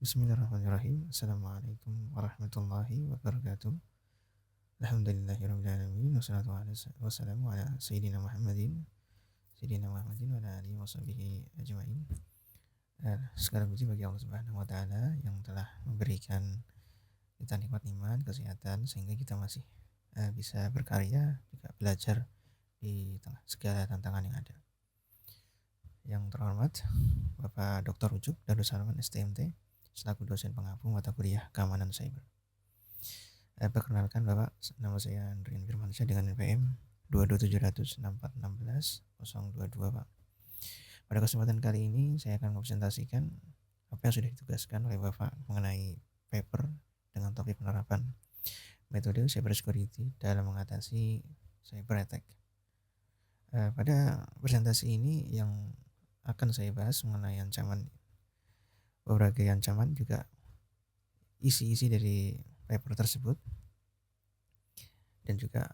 Bismillahirrahmanirrahim. Assalamualaikum warahmatullahi wabarakatuh. Alhamdulillahirrahmanirrahim. Wassalamu ala Sayyidina Muhammadin wa ala alihi wa sahbihi ajma'in. Segala puji bagi Allah Subhanahu wa taala yang telah memberikan kita nikmat iman, kesehatan sehingga kita masih bisa berkarya, juga belajar di tengah segala tantangan yang ada. Yang terhormat Bapak Dr. Ucup Darussalam STMT selaku dosen pengampu mata kuliah keamanan cyber. Perkenalkan Bapak, nama saya Andrian Firmansyah dengan NPM 227006416 022 Pak. Pada kesempatan kali ini saya akan mempresentasikan apa yang sudah ditugaskan oleh Bapak mengenai paper dengan topik penerapan metode cyber security dalam mengatasi cyber attack. Pada presentasi ini yang akan saya bahas mengenai berbagai ancaman, juga isi-isi dari paper tersebut, dan juga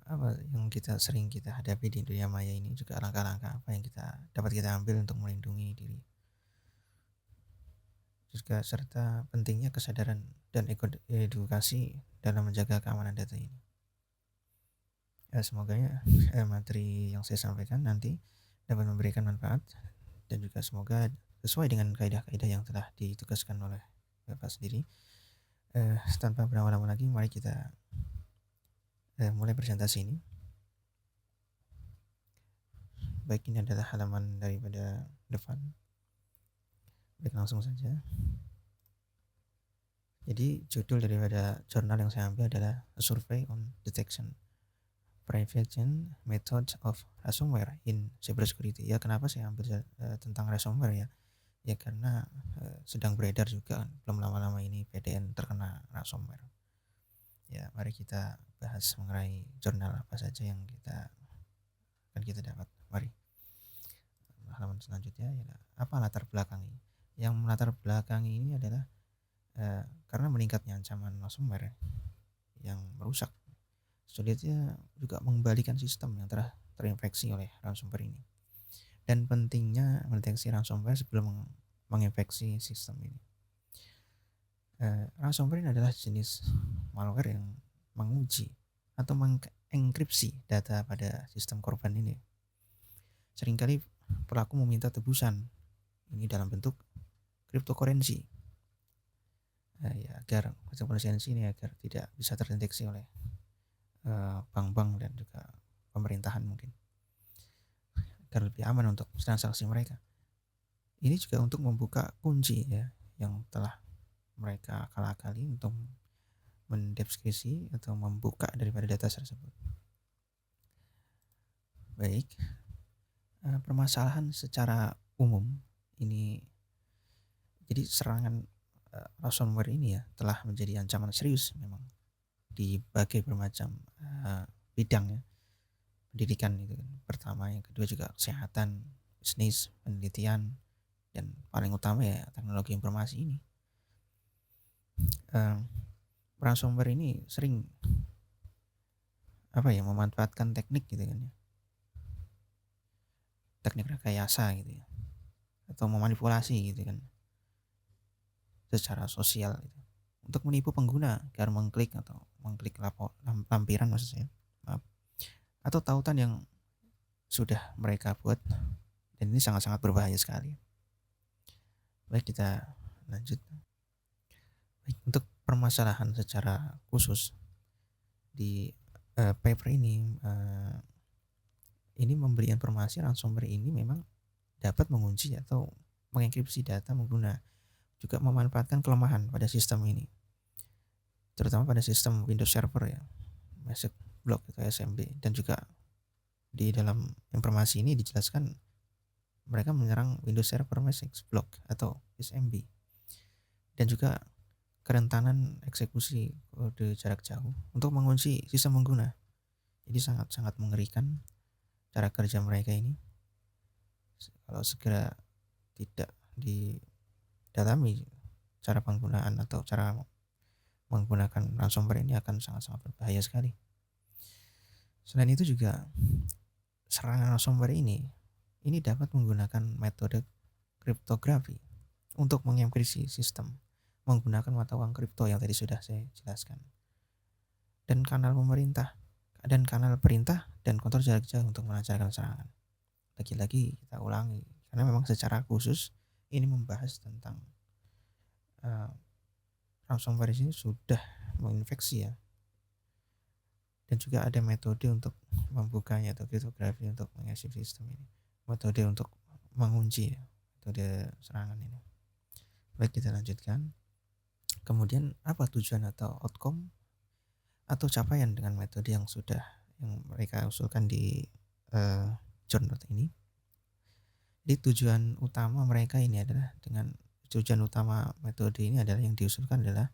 apa yang sering kita hadapi di dunia maya ini, juga langkah-langkah apa yang dapat kita ambil untuk melindungi diri, juga serta pentingnya kesadaran dan edukasi dalam menjaga keamanan data ini. Semoga materi yang saya sampaikan nanti dapat memberikan manfaat dan juga semoga sesuai dengan kaidah-kaidah yang telah ditugaskan oleh Bapak sendiri. Tanpa berlama-lama lagi, mari kita mulai presentasi ini. Baik, ini adalah halaman daripada depan. Baik, langsung saja. Jadi judul daripada jurnal yang saya ambil adalah A Survey on Detection, Prevention Methods of Ransomware in Cybersecurity. Ya, kenapa saya ambil tentang ransomware ya? Ya karena sedang beredar juga belum lama-lama ini PDN terkena ransomware. Ya, mari kita bahas mengenai jurnal apa saja yang kita dapat. Mari. Halaman selanjutnya ya, apa latar belakang ini? Yang melatar belakang ini adalah karena meningkatnya ancaman ransomware yang merusak, sulitnya juga mengembalikan sistem yang telah terinfeksi oleh ransomware ini, dan pentingnya mendeteksi ransomware sebelum menginfeksi sistem ini. Ransomware ini adalah jenis malware yang menguji atau mengenkripsi data pada sistem korban ini. Seringkali pelaku meminta tebusan ini dalam bentuk cryptocurrency, agar cryptocurrency ini agar tidak bisa terdeteksi oleh bank-bank dan juga pemerintahan, mungkin agar lebih aman untuk transaksi mereka. Ini juga untuk membuka kunci ya yang telah mereka akal-akali untuk mendeskripsi atau membuka daripada data tersebut. Baik, permasalahan secara umum ini, jadi serangan ransomware ini ya telah menjadi ancaman serius memang di berbagai bermacam bidang ya. Pendidikan itu kan pertama, yang kedua juga kesehatan, bisnis, penelitian, dan paling utama ya teknologi informasi ini. Ransomware ini sering memanfaatkan teknik gitu kan ya, teknik rekayasa gitu ya, atau memanipulasi gitu kan secara sosial gitu, untuk menipu pengguna agar mengklik lampiran maksud saya, atau tautan yang sudah mereka buat, dan ini sangat-sangat berbahaya sekali. Baik, kita lanjut. Baik, untuk permasalahan secara khusus di paper ini memberi informasi ransomware ini memang dapat mengunci atau mengenkripsi data pengguna, juga memanfaatkan kelemahan pada sistem ini, terutama pada sistem Windows Server ya, message block atau SMB, dan juga di dalam informasi ini dijelaskan mereka menyerang Windows Server Message Block atau SMB, dan juga kerentanan eksekusi kode jarak jauh untuk mengunci sistem pengguna. Jadi sangat-sangat mengerikan cara kerja mereka ini. Kalau segera tidak didalami cara penggunaan atau cara menggunakan ransomware ini akan sangat-sangat berbahaya sekali. Selain itu juga serangan ransomware ini dapat menggunakan metode kriptografi untuk mengenkripsi sistem menggunakan mata uang kripto yang tadi sudah saya jelaskan. Dan kanal perintah dan kontrol jarak jauh untuk melancarkan serangan. Lagi-lagi kita ulangi, karena memang secara khusus ini membahas tentang ransomware ini sudah menginfeksi ya. Dan juga ada metode untuk membukanya atau kriptografi untuk mengakses sistem ini. Metode untuk mengunci ya, metode serangan ini. Baik, kita lanjutkan. Kemudian apa tujuan atau outcome atau capaian dengan metode yang mereka usulkan di jurnal ini? Jadi tujuan utama metode ini adalah yang diusulkan adalah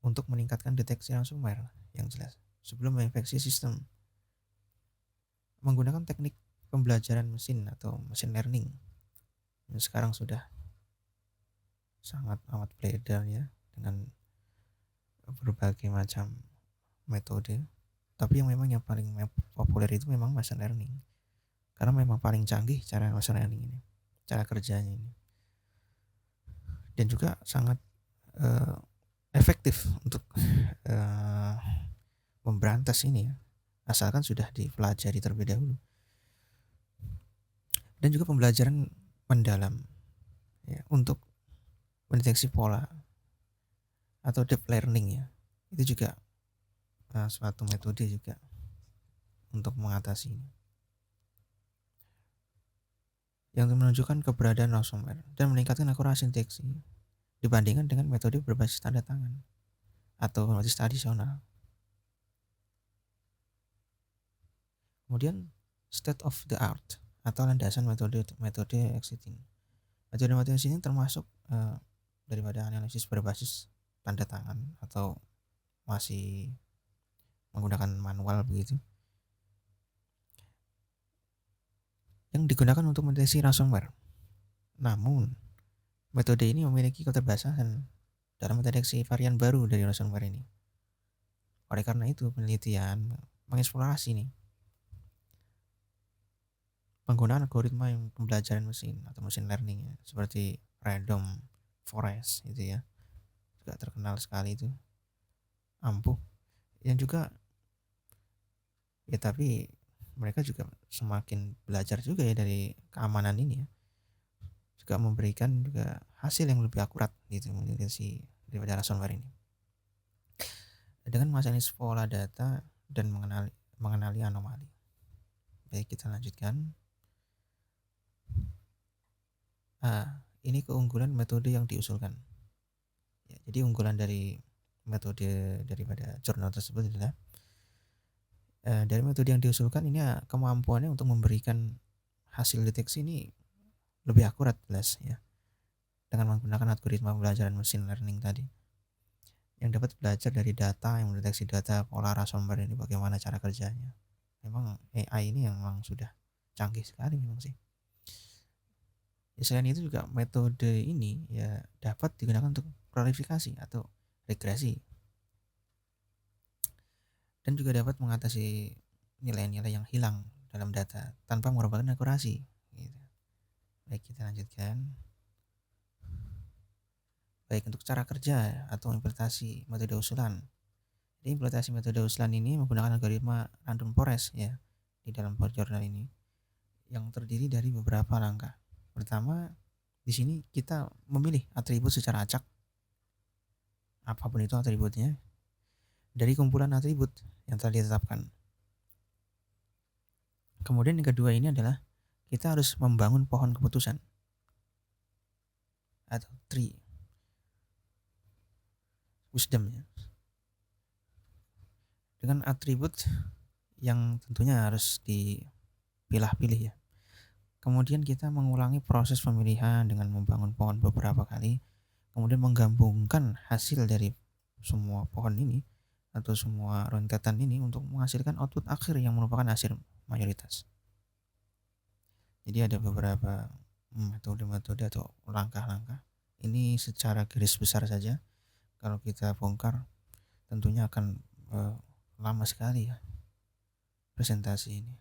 untuk meningkatkan deteksi ransomware yang jelas sebelum menginfeksi sistem menggunakan teknik pembelajaran mesin atau machine learning yang sekarang sudah sangat amat beredar ya, dengan berbagai macam metode. Tapi yang paling populer itu memang machine learning, karena memang paling canggih cara machine learning ini, cara kerjanya ini, dan juga sangat efektif untuk memberantas ini ya, asalkan sudah dipelajari terlebih dahulu. Dan juga pembelajaran mendalam ya, untuk mendeteksi pola atau deep learning ya, itu juga suatu metode juga untuk mengatasi ini, yang menunjukkan keberadaan ransomware dan meningkatkan akurasi deteksi dibandingkan dengan metode berbasis tanda tangan atau berbasis tradisional. Kemudian state of the art atau landasan metode exiting. Metode exiting termasuk daripada analisis berbasis tanda tangan atau masih menggunakan manual begitu, yang digunakan untuk mendeteksi ransomware. Namun metode ini memiliki keterbatasan dalam mendeteksi varian baru dari ransomware ini. Oleh karena itu penelitian mengeksplorasi nih penggunaan algoritma yang pembelajaran mesin atau machine learning ya, seperti random forest itu ya, juga terkenal sekali itu, ampuh yang juga ya, tapi mereka juga semakin belajar juga ya dari keamanan ini ya, juga memberikan juga hasil yang lebih akurat gitu mendeteksi daripada ransomware ini dengan menganalisis pola data dan mengenali anomali. Baik, kita lanjutkan. Ini keunggulan metode yang diusulkan ya, jadi unggulan dari metode daripada jurnal tersebut adalah dari metode yang diusulkan ini kemampuannya untuk memberikan hasil deteksi ini lebih akurat jelas ya, dengan menggunakan algoritma pembelajaran machine learning tadi yang dapat belajar dari data, yang mendeteksi data pola ransomware ini bagaimana cara kerjanya. Memang AI ini memang sudah canggih sekali memang sih. Ya, selain itu juga metode ini ya dapat digunakan untuk klarifikasi atau regresi, dan juga dapat mengatasi nilai-nilai yang hilang dalam data tanpa mengorbankan akurasi gitu. Baik, kita lanjutkan. Baik, untuk cara kerja atau implementasi metode usulan. Jadi implementasi metode usulan ini menggunakan algoritma random forest ya di dalam jurnal ini, yang terdiri dari beberapa langkah. Pertama, di sini kita memilih atribut secara acak, apapun itu atributnya, dari kumpulan atribut yang telah ditetapkan. Kemudian yang kedua ini adalah kita harus membangun pohon keputusan atau tree wisdom ya, dengan atribut yang tentunya harus dipilah-pilih ya. Kemudian kita mengulangi proses pemilihan dengan membangun pohon beberapa kali, kemudian menggabungkan hasil dari semua pohon ini atau semua rentetan ini untuk menghasilkan output akhir yang merupakan hasil mayoritas. Jadi ada beberapa metode-metode atau langkah-langkah. Ini secara garis besar saja. Kalau kita bongkar tentunya akan lama sekali ya presentasi ini.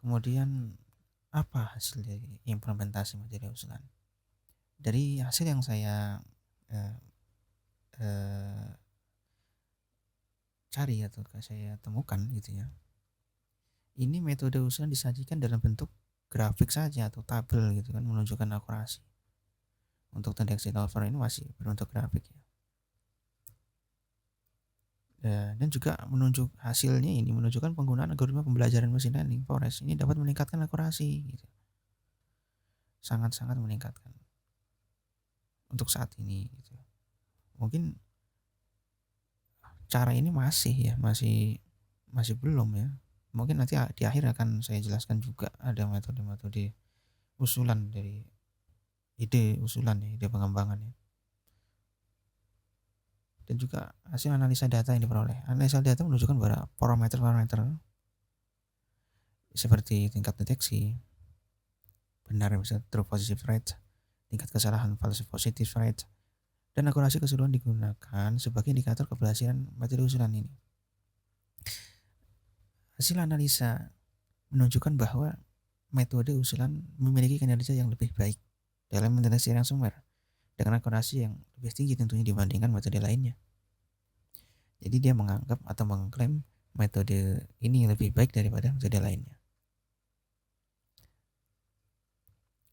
Kemudian apa hasil dari implementasi metode usulan? Dari hasil yang saya eee eee, cari atau saya temukan gitu ya, ini metode usulan disajikan dalam bentuk grafik saja atau tabel gitu kan, menunjukkan akurasi. Untuk deteksi lover ini masih berbentuk grafik ya. Dan juga hasilnya ini menunjukkan penggunaan algoritma pembelajaran mesin learning Forest ini dapat meningkatkan akurasi gitu. Sangat-sangat meningkatkan untuk saat ini gitu. Mungkin cara ini masih belum ya. Mungkin nanti di akhir akan saya jelaskan juga ada metode-metode usulan dari ide usulan ya, ide pengembangan ya. Dan juga hasil analisa data yang diperoleh. Analisa data menunjukkan beberapa parameter-parameter seperti tingkat deteksi, benar bisa true positive rate, tingkat kesalahan false positive rate, dan akurasi keseluruhan digunakan sebagai indikator keberhasilan metode usulan ini. Hasil analisa menunjukkan bahwa metode usulan memiliki kinerja yang lebih baik dalam mendeteksi ransomware dengan akurasi yang lebih tinggi tentunya dibandingkan metode lainnya. Jadi dia menganggap atau mengklaim metode ini lebih baik daripada metode lainnya.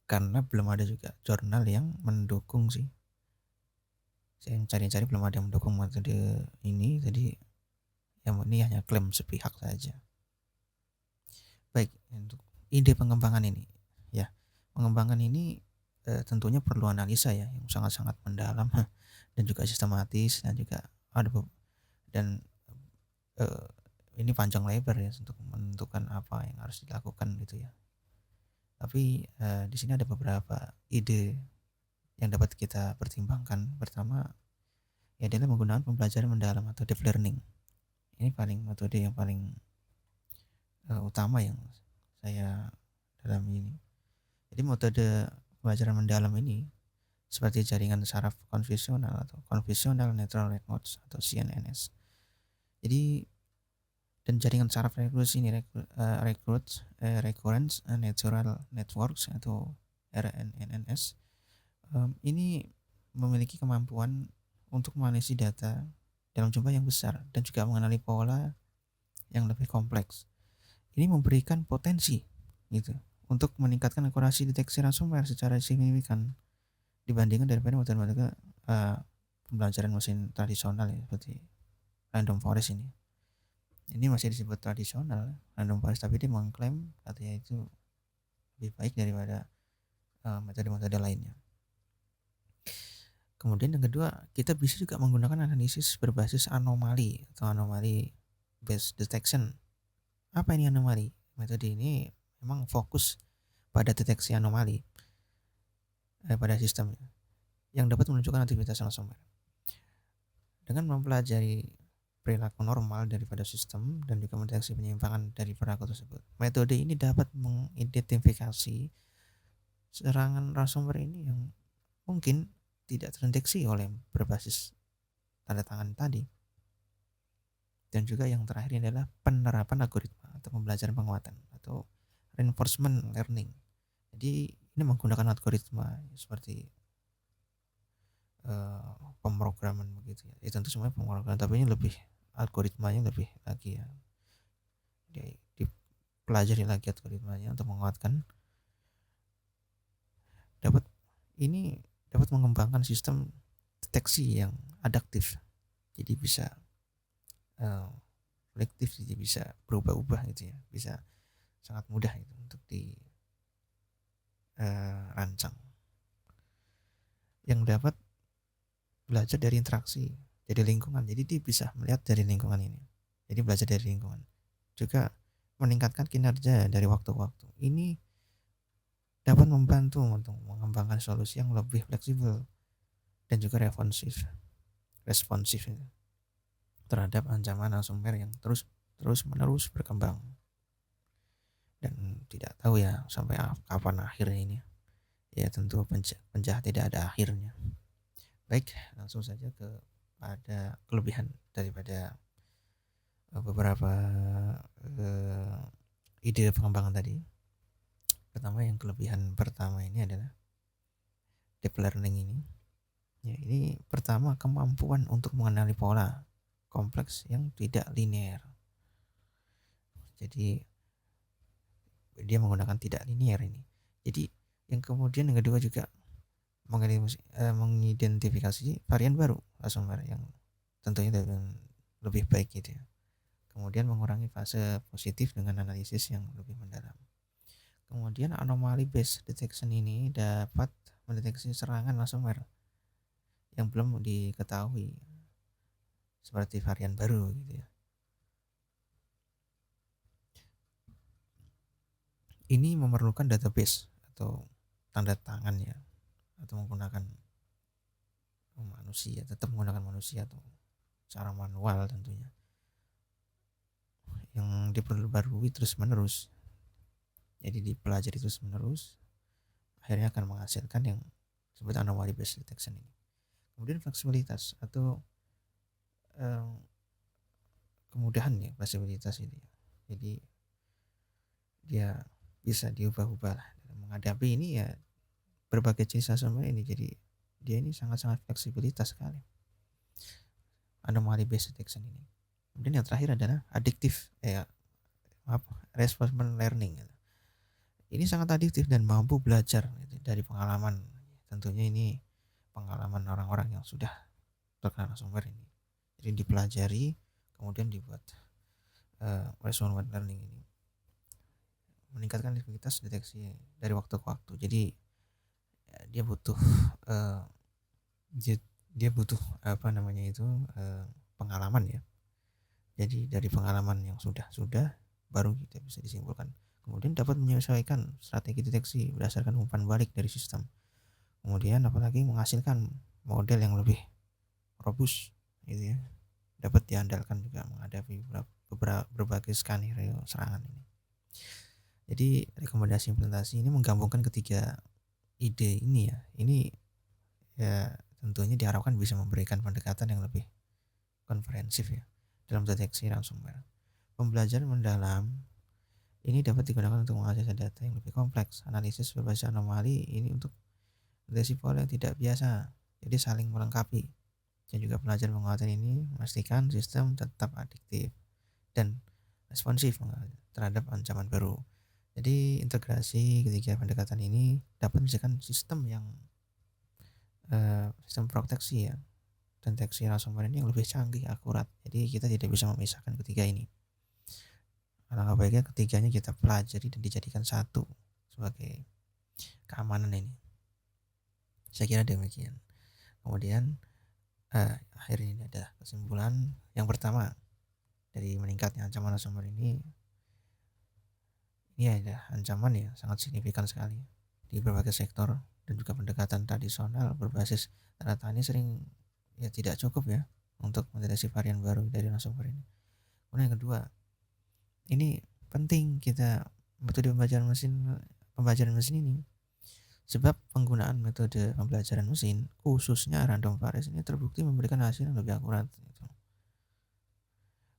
Karena belum ada juga jurnal yang mendukung sih. Saya cari-cari belum ada yang mendukung metode ini, jadi yang ini hanya klaim sepihak saja. Baik, untuk ide pengembangan ini ya. Pengembangan ini tentunya perlu analisa ya yang sangat-sangat mendalam dan juga sistematis dan juga ada dan ini panjang lebar ya untuk menentukan apa yang harus dilakukan gitu ya. Tapi di sini ada beberapa ide yang dapat kita pertimbangkan. Pertama ya adalah menggunakan pembelajaran mendalam atau deep learning. Ini metode yang paling utama yang saya dalami ini. Jadi metode pembelajaran mendalam ini seperti jaringan saraf konvensional atau convolutional neural networks atau CNNS. Jadi dan jaringan saraf rekursi ini recurrence neural networks atau RNNS ini memiliki kemampuan untuk menganalisis data dalam jumlah yang besar dan juga mengenali pola yang lebih kompleks. Ini memberikan potensi gitu untuk meningkatkan akurasi deteksi ransomware secara signifikan dibandingkan daripada metode-metode pembelajaran mesin tradisional ya, seperti random forest ini. Ini masih disebut tradisional random forest, tapi dia mengklaim katanya itu lebih baik daripada metode-metode lainnya. Kemudian yang kedua, kita bisa juga menggunakan analisis berbasis anomali atau anomaly based detection. Apa ini anomali? Metode ini memang fokus pada deteksi anomali pada sistem yang dapat menunjukkan aktivitas ransomware. Dengan mempelajari perilaku normal daripada sistem dan juga mendeteksi penyimpangan dari perilaku tersebut, metode ini dapat mengidentifikasi serangan ransomware ini yang mungkin tidak terdeteksi oleh berbasis tanda tangan tadi. Dan juga yang terakhir adalah penerapan algoritma atau pembelajaran penguatan atau reinforcement learning. Jadi ini menggunakan algoritma seperti pemrograman begitu ya. Itu tentu semuanya pemrograman, tapi ini lebih algoritmanya lebih lagi ya. Dipelajari lagi algoritmanya untuk menguatkan dapat mengembangkan sistem deteksi yang adaptif. Jadi bisa kolektif, jadi bisa berubah-ubah gitu ya, bisa sangat mudah itu untuk dirancang. Yang dapat belajar dari interaksi, dari lingkungan. Jadi dia bisa melihat dari lingkungan ini. Jadi belajar dari lingkungan. Juga meningkatkan kinerja dari waktu ke waktu. Ini dapat membantu untuk mengembangkan solusi yang lebih fleksibel dan juga responsif terhadap ancaman ransomware yang terus menerus berkembang. Dan tidak tahu ya sampai kapan akhirnya ini. Ya tentu penjahat tidak ada akhirnya. Baik, langsung saja pada kelebihan daripada beberapa ide pengembangan tadi. Pertama, yang kelebihan pertama ini adalah deep learning ini. Ya, ini pertama kemampuan untuk mengenali pola kompleks yang tidak linear. Jadi dia menggunakan tidak linear ini. Jadi yang kemudian yang kedua juga mengidentifikasi varian baru ransomware yang tentunya lebih baik gitu ya. Kemudian mengurangi fase positif dengan analisis yang lebih mendalam. Kemudian anomali based detection ini dapat mendeteksi serangan ransomware yang belum diketahui seperti varian baru gitu ya. Ini memerlukan database atau tanda tangan ya, atau menggunakan manusia, tetap menggunakan manusia atau secara manual tentunya, yang diperbarui terus menerus. Jadi dipelajari terus menerus, akhirnya akan menghasilkan yang disebut anomaly based detection ini. Kemudian fleksibilitas atau kemudahan ya, fleksibilitas ini. Jadi dia bisa diubah-ubah lah dalam menghadapi ini ya, berbagai jenis ransomware ini. Jadi dia ini sangat-sangat fleksibilitas sekali, anomaly based detection ini. Kemudian yang terakhir adalah adiktif reinforcement learning. Ini sangat adiktif dan mampu belajar dari pengalaman. Tentunya ini pengalaman orang-orang yang sudah terkena ransomware ini. Jadi dipelajari, kemudian dibuat reinforcement learning ini meningkatkan efektivitas deteksi dari waktu ke waktu. Jadi dia butuh pengalaman ya. Jadi dari pengalaman yang sudah baru kita bisa disimpulkan. Kemudian dapat menyesuaikan strategi deteksi berdasarkan umpan balik dari sistem. Kemudian apalagi menghasilkan model yang lebih robust gitu ya. Dapat diandalkan juga menghadapi berbagai skenario serangan ini. Jadi rekomendasi implementasi ini menggabungkan ketiga ide ini ya. Ini ya tentunya diharapkan bisa memberikan pendekatan yang lebih komprehensif ya dalam deteksi ransomware. Pembelajaran mendalam ini dapat digunakan untuk mengakses data yang lebih kompleks. Analisis berbasis anomali ini untuk deteksi pola yang tidak biasa. Jadi saling melengkapi. Dan juga pelajaran penguatan ini memastikan sistem tetap adiktif dan responsif terhadap ancaman baru. Jadi integrasi ketiga pendekatan ini dapat menghasilkan sistem yang sistem proteksi ya, deteksi ransomware ini yang lebih canggih, akurat. Jadi kita tidak bisa memisahkan ketiga ini. Alangkah baiknya ketiganya kita pelajari dan dijadikan satu sebagai keamanan ini. Saya kira demikian. Kemudian akhirnya ini ada kesimpulan yang pertama dari meningkatnya ancaman ransomware ini ada ancaman yang sangat signifikan sekali di berbagai sektor, dan juga pendekatan tradisional berbasis data ini sering ya tidak cukup ya untuk mendeteksi varian baru dari ransomware ini. Kemudian yang kedua, ini penting kita metode pembelajaran mesin ini, sebab penggunaan metode pembelajaran mesin khususnya random forest ini terbukti memberikan hasil yang lebih akurat gitu,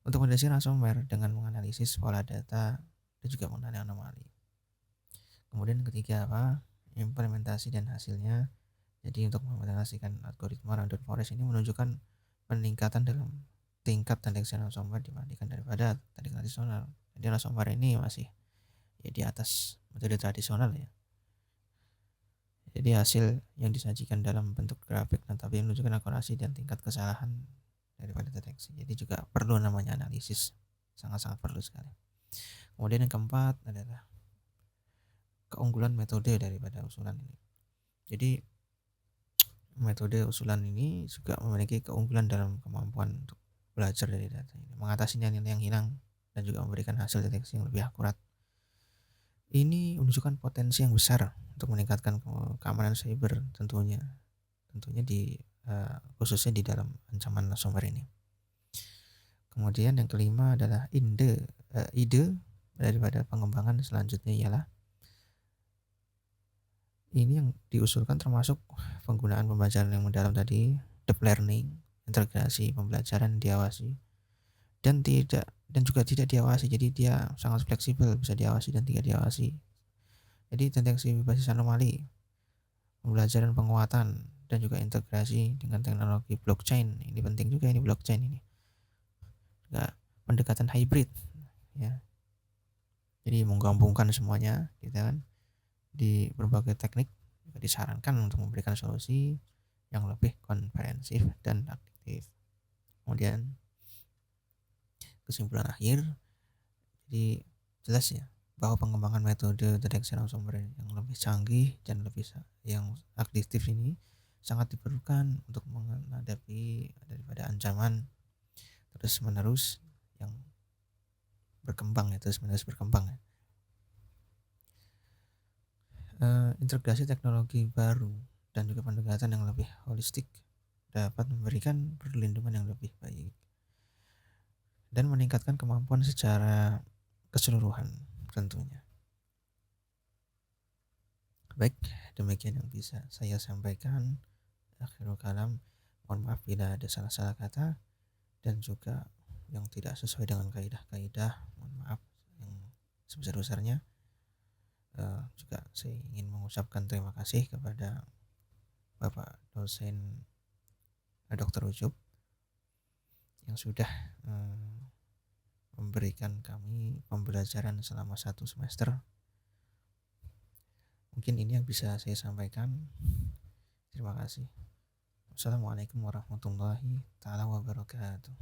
untuk mendeteksi ransomware dengan menganalisis pola data dan juga mengenali anomali. Kemudian ketiga implementasi dan hasilnya. Jadi untuk mengimplementasikan algoritma random forest ini menunjukkan peningkatan dalam tingkat deteksi ransomware dibandingkan daripada teknik tradisional. Jadi ransomware ini masih ya di atas metode tradisional ya. Jadi hasil yang disajikan dalam bentuk grafik tetapi menunjukkan akurasi dan tingkat kesalahan daripada deteksi. Jadi juga perlu namanya analisis, sangat-sangat perlu sekali. Kemudian yang keempat adalah keunggulan metode daripada usulan ini. Jadi metode usulan ini juga memiliki keunggulan dalam kemampuan untuk belajar dari data ini, mengatasi nilai yang hilang, dan juga memberikan hasil deteksi yang lebih akurat. Ini menunjukkan potensi yang besar untuk meningkatkan keamanan cyber tentunya di khususnya di dalam ancaman ransomware ini. Kemudian yang kelima adalah ide daripada pengembangan selanjutnya ialah ini yang diusulkan termasuk penggunaan pembelajaran yang mendalam tadi, deep learning, integrasi pembelajaran diawasi dan juga tidak diawasi. Jadi dia sangat fleksibel, bisa diawasi dan tidak diawasi. Jadi deteksi berbasis anomali pembelajaran penguatan dan juga integrasi dengan teknologi blockchain. Ini penting juga ini blockchain ini. Juga pendekatan hybrid ya. Jadi menggabungkan semuanya gitu kan. Di berbagai teknik juga disarankan untuk memberikan solusi yang lebih komprehensif dan aktif. Kemudian kesimpulan akhir, jadi jelas ya bahwa pengembangan metode deteksi ransomware yang lebih canggih dan lebih yang aktif ini sangat diperlukan untuk menghadapi daripada ancaman terus menerus yang berkembang ya, terus menerus berkembang ya. Integrasi teknologi baru dan juga pendekatan yang lebih holistik dapat memberikan perlindungan yang lebih baik dan meningkatkan kemampuan secara keseluruhan tentunya. Baik, demikian yang bisa saya sampaikan. Akhirul kalam, mohon maaf bila ada salah-salah kata dan juga yang tidak sesuai dengan kaidah-kaidah, mohon maaf yang sebesar-besarnya. Juga saya ingin mengucapkan terima kasih kepada Bapak dosen Dr. Ucup yang sudah memberikan kami pembelajaran selama 1 semester. Mungkin ini yang bisa saya sampaikan. Terima kasih. Assalamualaikum warahmatullahi taala wabarakatuh.